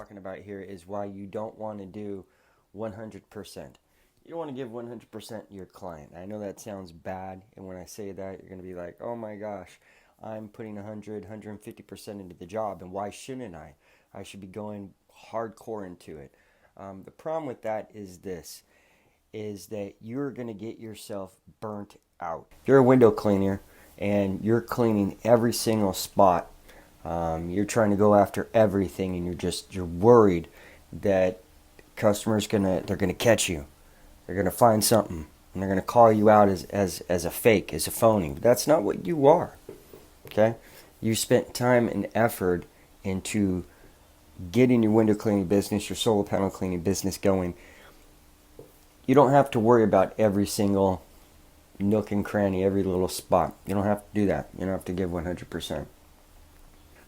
talking about here is why you don't want to do 100%. You don't want to give 100% to your client. I know that sounds bad, and when I say that, you're going to be like, oh my gosh, I'm putting 150% into the job, and why shouldn't I? I should be going hardcore into it. The problem with that is this, is that you're going to get yourself burnt out. If you're a window cleaner and you're cleaning every single spot, you're trying to go after everything, and you're worried that they're gonna catch you. They're gonna find something, and they're gonna call you out as a fake, as a phony. But that's not what you are. Okay, you spent time and effort into getting your window cleaning business, your solar panel cleaning business going. You don't have to worry about every single nook and cranny, every little spot. You don't have to do that. You don't have to give 100%. I'm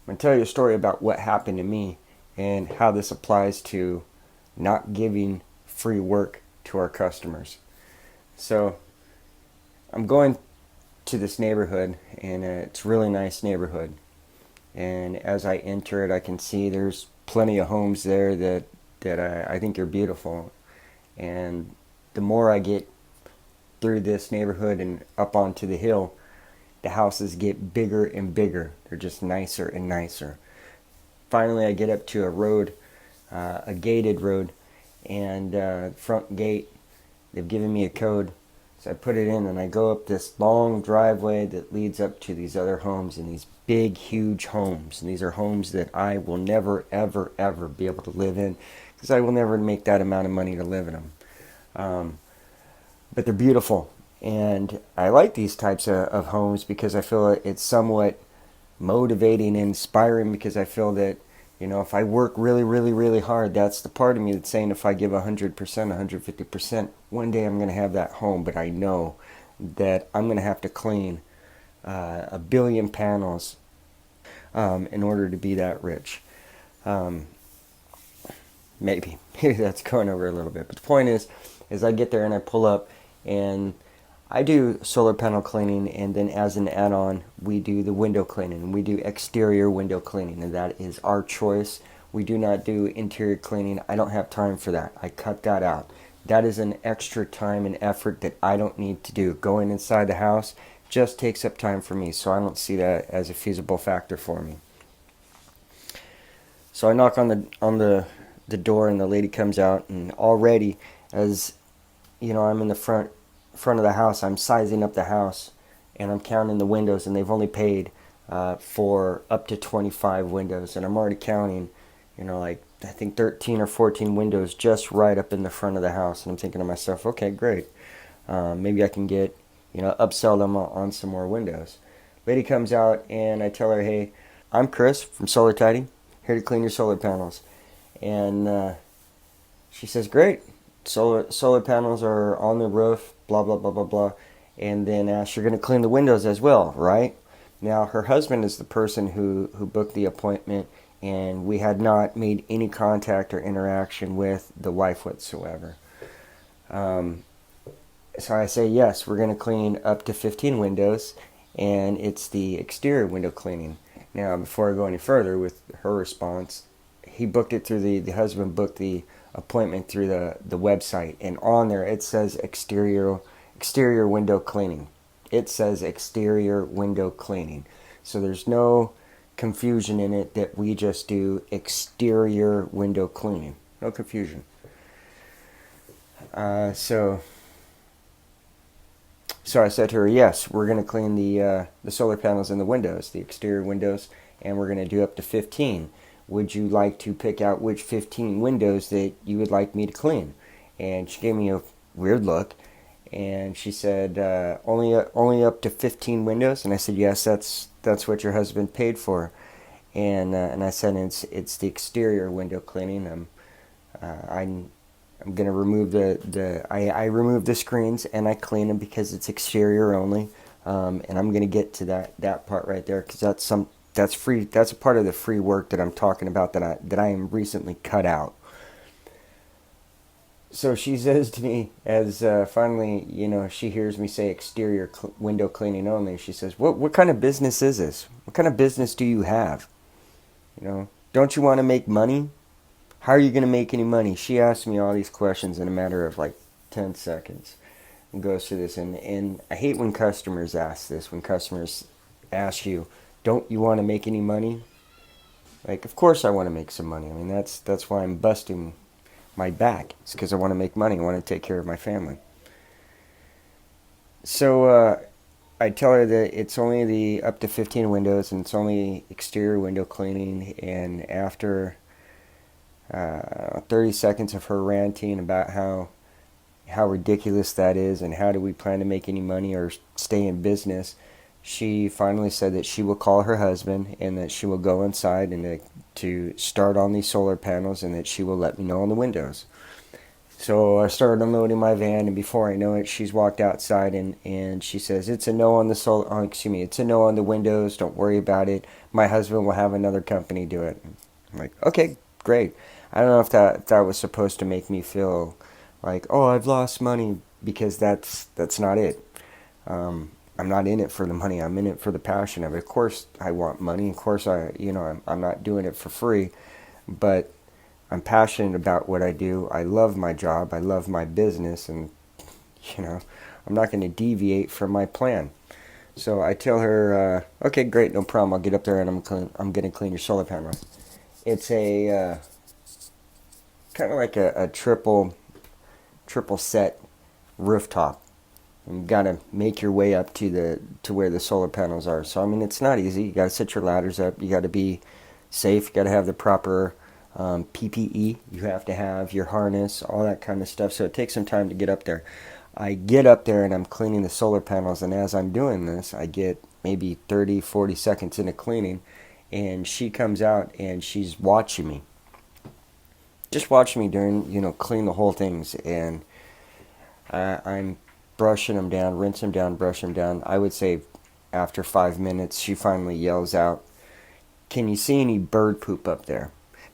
going to tell you a story about what happened to me and how this applies to not giving free work to our customers. So I'm going to this neighborhood, and it's a really nice neighborhood. And as I enter it, I can see there's plenty of homes there that I think are beautiful. And the more I get through this neighborhood and up onto the hill, the houses get bigger and bigger. They're just nicer and nicer. Finally, I get up to a road, a gated road, and front gate, they've given me a code. So I put it in, and I go up this long driveway that leads up to these other homes, and these big, huge homes. And these are homes that I will never, ever, ever be able to live in, because I will never make that amount of money to live in them. But they're beautiful. And I like these types of homes because I feel it's somewhat motivating and inspiring, because I feel that, if I work really, really, really hard, that's the part of me that's saying if I give 100%, 150%, one day I'm going to have that home. But I know that I'm going to have to clean a billion panels in order to be that rich. Maybe that's going over a little bit. But the point is I get there and I pull up, and I do solar panel cleaning, and then as an add-on, we do the window cleaning. We do exterior window cleaning, and that is our choice. We do not do interior cleaning. I don't have time for that. I cut that out. That is an extra time and effort that I don't need to do. Going inside the house just takes up time for me, so I don't see that as a feasible factor for me. So I knock on the door, and the lady comes out, and already, as I'm in the front of the house, I'm sizing up the house, and I'm counting the windows, and they've only paid for up to 25 windows, and I'm already counting, like I think 13 or 14 windows just right up in the front of the house, and I'm thinking to myself, okay, great, maybe I can get, upsell them on some more windows. Lady comes out, and I tell her, hey, I'm Chris from Solar Tidy, here to clean your solar panels, and she says, great. Solar panels are on the roof, blah, blah, blah, blah, blah. And then you're going to clean the windows as well, right? Now, her husband is the person who booked the appointment, and we had not made any contact or interaction with the wife whatsoever. So I say, yes, we're going to clean up to 15 windows, and it's the exterior window cleaning. Now, before I go any further with her response, he booked it through the husband booked the appointment through the website, and on there it says exterior window cleaning. It says exterior window cleaning. So there's no confusion in it that we just do exterior window cleaning. No confusion. So I said to her, yes, we're going to clean the solar panels and the windows, the exterior windows, and we're going to do up to 15. Would you like to pick out which 15 windows that you would like me to clean? And she gave me a weird look, and she said, only up to 15 windows? And I said, yes, that's what your husband paid for. And I said, it's the exterior window cleaning. I'm going to remove I remove the screens, and I clean them because it's exterior only. And I'm going to get to that part right there, because that's free. That's a part of the free work that I'm talking about that I am recently cut out. So she says to me, as finally, she hears me say exterior window cleaning only. She says, "What kind of business is this? What kind of business do you have? Don't you want to make money? How are you going to make any money? She asked me all these questions in a matter of like 10 seconds and goes through this. And I hate when customers ask this, when customers ask you, don't you want to make any money? Like, of course I want to make some money. I mean, that's why I'm busting my back. It's because I want to make money. I want to take care of my family. So I tell her that it's only the up to 15 windows and it's only exterior window cleaning. And after 30 seconds of her ranting about how ridiculous that is and how do we plan to make any money or stay in business, she finally said that she will call her husband and that she will go inside and to start on these solar panels and that she will let me know on the windows. So I started unloading my van, and before I know it, she's walked outside and she says, "It's a no on the it's a no on the windows. Don't worry about it. My husband will have another company do it." I'm like, okay, great. I don't know if that was supposed to make me feel like, oh, I've lost money, because that's not it. I'm not in it for the money. I'm in it for the passion of it. Of course, I want money. Of course, I'm not doing it for free, but I'm passionate about what I do. I love my job. I love my business, and I'm not going to deviate from my plan. So I tell her, okay, great, no problem. I'll get up there and I'm going to clean your solar panels. It's a kind of like a triple set rooftop. You got to make your way up to where the solar panels are. So I mean, it's not easy. You got to set your ladders up. You got to be safe. You got to have the proper PPE. You have to have your harness, all that kind of stuff. So it takes some time to get up there. I get up there and I'm cleaning the solar panels, and as I'm doing this, I get maybe 30, 40 seconds into cleaning, and she comes out and she's watching me. Just watching me during, clean the whole things, and I'm brushing them down, rinse them down, brush them down. I would say after 5 minutes, she finally yells out, "Can you see any bird poop up there?"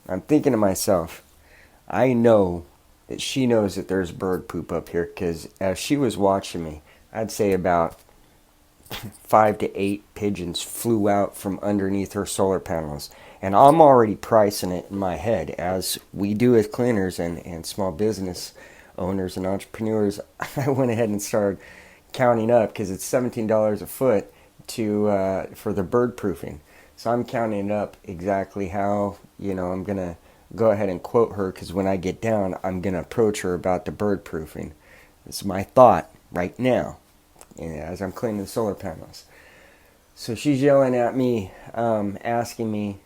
I'm thinking to myself, I know that she knows that there's bird poop up here, because as she was watching me, I'd say about 5 to 8 pigeons flew out from underneath her solar panels. And I'm already pricing it in my head, as we do as cleaners and small business owners and entrepreneurs. I went ahead and started counting up, because it's $17 a foot for the bird proofing. So I'm counting up exactly how, I'm going to go ahead and quote her, because when I get down, I'm going to approach her about the bird proofing. It's my thought right now as I'm cleaning the solar panels. So she's yelling at me, asking me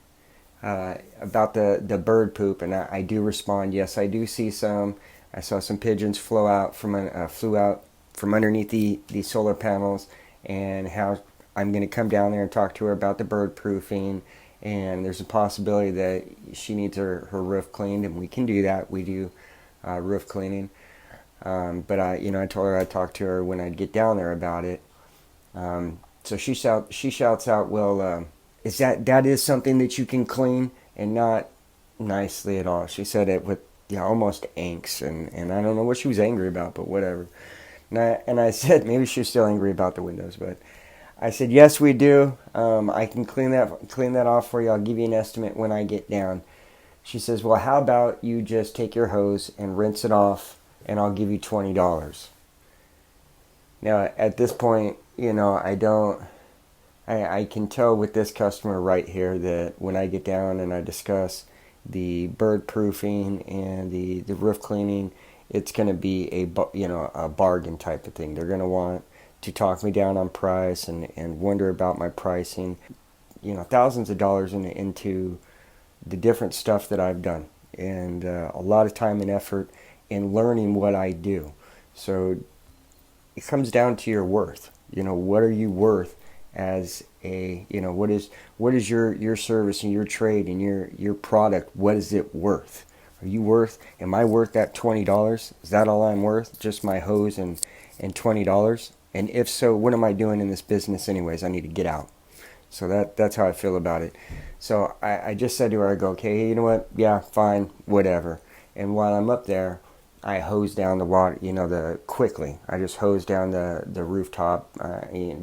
about the bird poop, and I do respond, yes, I do see some. I saw some pigeons flew out from underneath the solar panels, and how I'm going to come down there and talk to her about the bird proofing, and there's a possibility that she needs her roof cleaned, and we can do that. We do roof cleaning. But I told her I'd talk to her when I'd get down there about it. So she shouts out, "Well, that is something that you can clean," and not nicely at all. She said it with almost angst, and I don't know what she was angry about, but whatever. And I said, maybe she was still angry about the windows, but I said, yes, we do. I can clean that off for you. I'll give you an estimate when I get down. She says, well, how about you just take your hose and rinse it off, and I'll give you $20. Now, at this point, I can tell with this customer right here that when I get down and I discuss the bird proofing and the roof cleaning, it's going to be a bargain type of thing. They're going to want to talk me down on price and wonder about my pricing. Thousands of dollars into the different stuff that I've done, and a lot of time and effort in learning what I do. So it comes down to your worth. What are you worth as what is your service and your trade and your product? What is it worth? Am I worth that $20? Is that all I'm worth? Just my hose and $20? And if so, what am I doing in this business anyways? I need to get out. So that's how I feel about it. So I just said to her, I go, okay, you know what? Yeah, fine, whatever. And while I'm up there, I hose down the water, quickly. I just hose down the rooftop,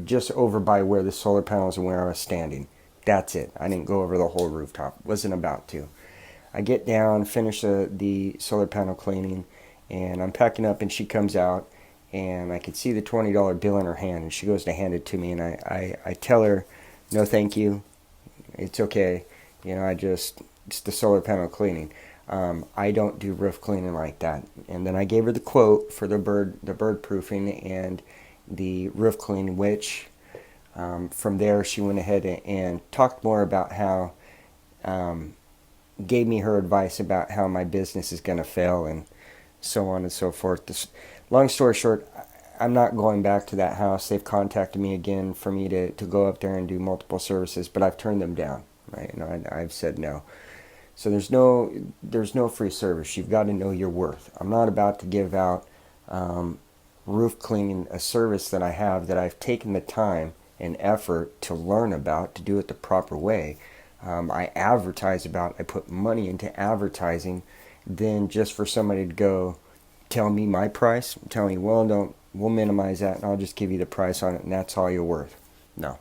just over by where the solar panels and where I was standing. That's it. I didn't go over the whole rooftop. Wasn't about to. I get down, finish the solar panel cleaning, and I'm packing up, and she comes out, and I could see the $20 bill in her hand, and she goes to hand it to me, and I tell her, no thank you, it's okay, it's the solar panel cleaning. I don't do roof cleaning like that. And then I gave her the quote for the bird proofing and the roof cleaning, which from there she went ahead and talked more about how, gave me her advice about how my business is going to fail and so on and so forth. Long story short, I'm not going back to that house. They've contacted me again for me to go up there and do multiple services, but I've turned them down. Right? I've said no. So there's no free service. You've got to know your worth. I'm not about to give out roof cleaning, a service that I have that I've taken the time and effort to learn about, to do it the proper way. I advertise about, I put money into advertising, then just for somebody to go tell me my price, tell me, well, we'll minimize that and I'll just give you the price on it and that's all you're worth. No,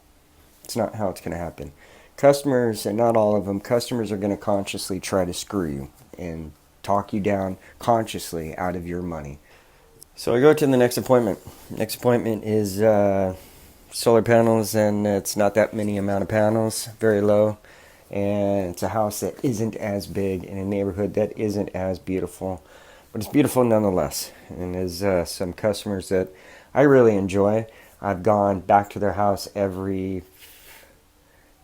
it's not how it's going to happen. Customers, and not all of them, customers are going to consciously try to screw you and talk you down consciously out of your money. So I go to the next appointment. Next appointment is solar panels, and it's not that many amount of panels, very low. And it's a house that isn't as big in a neighborhood that isn't as beautiful, but it's beautiful nonetheless. And there's some customers that I really enjoy. I've gone back to their house every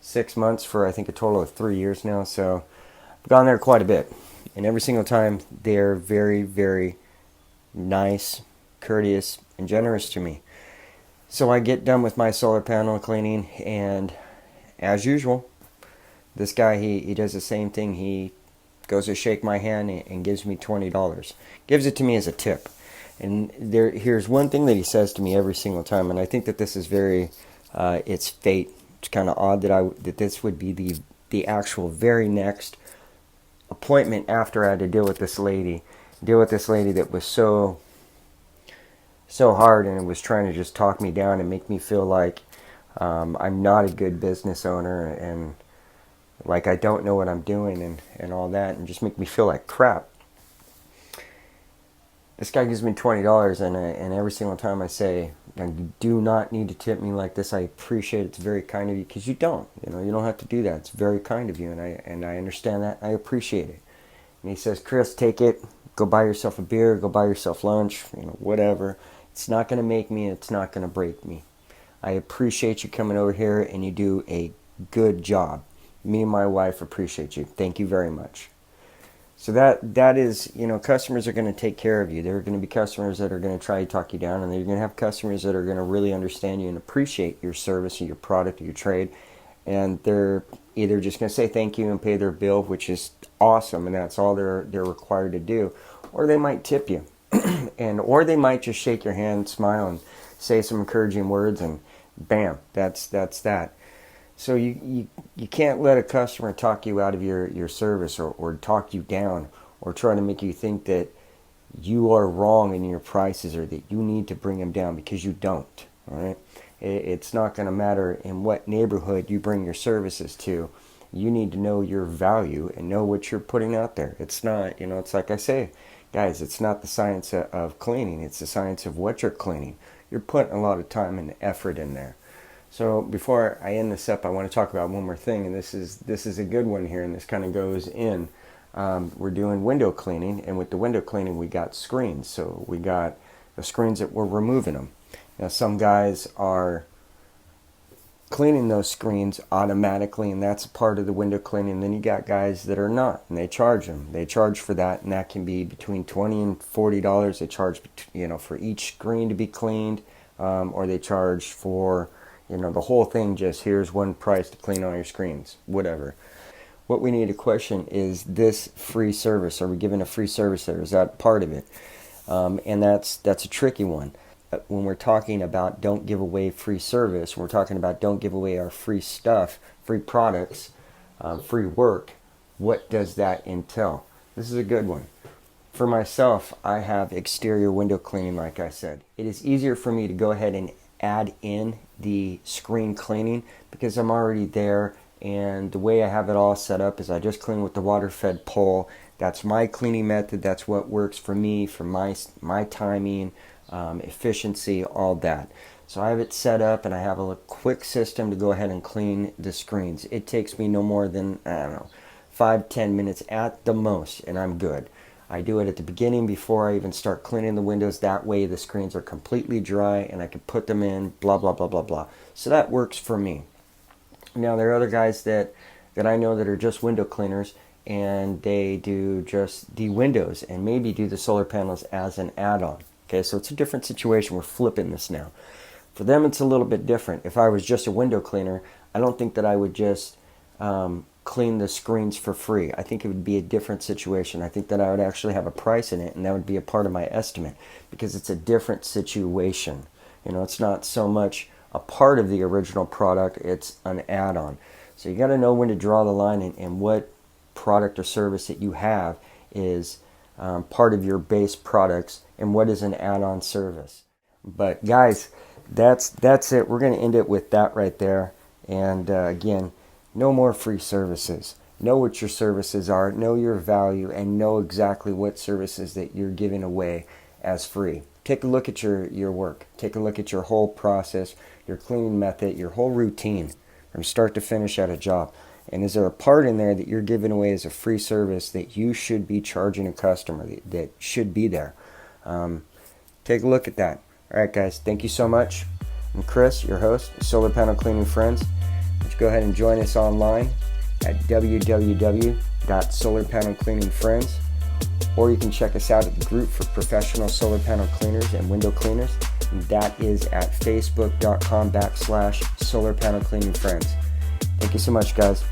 6 months for I think a total of 3 years now, so I've gone there quite a bit. And every single time they're very, very nice, courteous, and generous to me. So I get done with my solar panel cleaning, and as usual, this guy, he does the same thing. He goes to shake my hand and gives me $20. Gives it to me as a tip. And here's one thing that he says to me every single time, and I think that this is very, it's fate. It's kind of odd that this would be the actual very next appointment after I had to deal with this lady that was so hard, and it was trying to just talk me down and make me feel like I'm not a good business owner and like I don't know what I'm doing and all that, and just make me feel like crap. This guy gives me $20, and every single time I say, you do not need to tip me like this. I appreciate it. It's very kind of you, because you don't have to do that. It's very kind of you, and I understand that. I appreciate it. And he says, Chris, take it. Go buy yourself a beer. Go buy yourself lunch. Whatever. It's not going to make me. It's not going to break me. I appreciate you coming over here, and you do a good job. Me and my wife appreciate you. Thank you very much. So that is, customers are going to take care of you. There are going to be customers that are going to try to talk you down, and you're going to have customers that are going to really understand you and appreciate your service or your product or your trade. And they're either just going to say thank you and pay their bill, which is awesome, and that's all they're required to do, or they might tip you, or they might just shake your hand, smile, and say some encouraging words, and bam, that's that. So you can't let a customer talk you out of your service or talk you down or try to make you think that you are wrong in your prices or that you need to bring them down, because you don't. All right? It's not going to matter in what neighborhood you bring your services to. You need to know your value and know what you're putting out there. It's not, it's like I say, guys, it's not the science of cleaning. It's the science of what you're cleaning. You're putting a lot of time and effort in there. So before I end this up, I want to talk about one more thing, and this is a good one here, and this kind of goes in. We're doing window cleaning, and with the window cleaning, we got screens. So we got the screens that we're removing them. Now, some guys are cleaning those screens automatically, and that's part of the window cleaning. And then you got guys that are not, and they charge them. They charge for that, and that can be between $20 and $40. They charge, for each screen to be cleaned, or they charge for the whole thing. Just here's one price to clean all your screens, whatever. What we need to question is this free service. Are we giving a free service there? Is that part of it? And that's a tricky one. When we're talking about don't give away free service, we're talking about don't give away our free stuff, free products, free work. What does that entail? This is a good one. For myself, I have exterior window cleaning, like I said. It is easier for me to go ahead and add in the screen cleaning because I'm already there And the way I have it all set up is I just clean with the water-fed pole. That's my cleaning method. That's what works for me, for my timing, efficiency, all that. So I have it set up, and I have a quick system to go ahead and clean the screens. It takes me no more than, I don't know, 5-10 minutes at the most, and I'm good. I do it at the beginning before I even start cleaning the windows. That way the screens are completely dry and I can put them in, blah, blah, blah, blah, blah. So that works for me. Now, there are other guys that I know that are just window cleaners, and they do just the windows and maybe do the solar panels as an add-on. Okay, so it's a different situation. We're flipping this now. For them, it's a little bit different. If I was just a window cleaner, I don't think that I would just clean the screens for free. I think it would be a different situation. I think that I would actually have a price in it, and that would be a part of my estimate, because it's a different situation. You know, it's not so much a part of the original product, it's an add-on. So you got to know when to draw the line, and what product or service that you have is part of your base products, and what is an add-on service. But guys, that's it. We're going to end it with that right there. And again, no more free services. Know what your services are, know your value, and know exactly what services that you're giving away as free. Take a look at your work. Take a look at your whole process, your cleaning method, your whole routine from start to finish at a job. And is there a part in there that you're giving away as a free service that you should be charging a customer, that should be there? Take a look at that. All right, guys, thank you so much. I'm Chris, your host, Solar Panel Cleaning Friends. Let's go ahead and join us online at www.solarpanelcleaningfriends, or you can check us out at the group for professional solar panel cleaners and window cleaners, and that is at facebook.com/solarpanelcleaningfriends. Thank you so much, guys.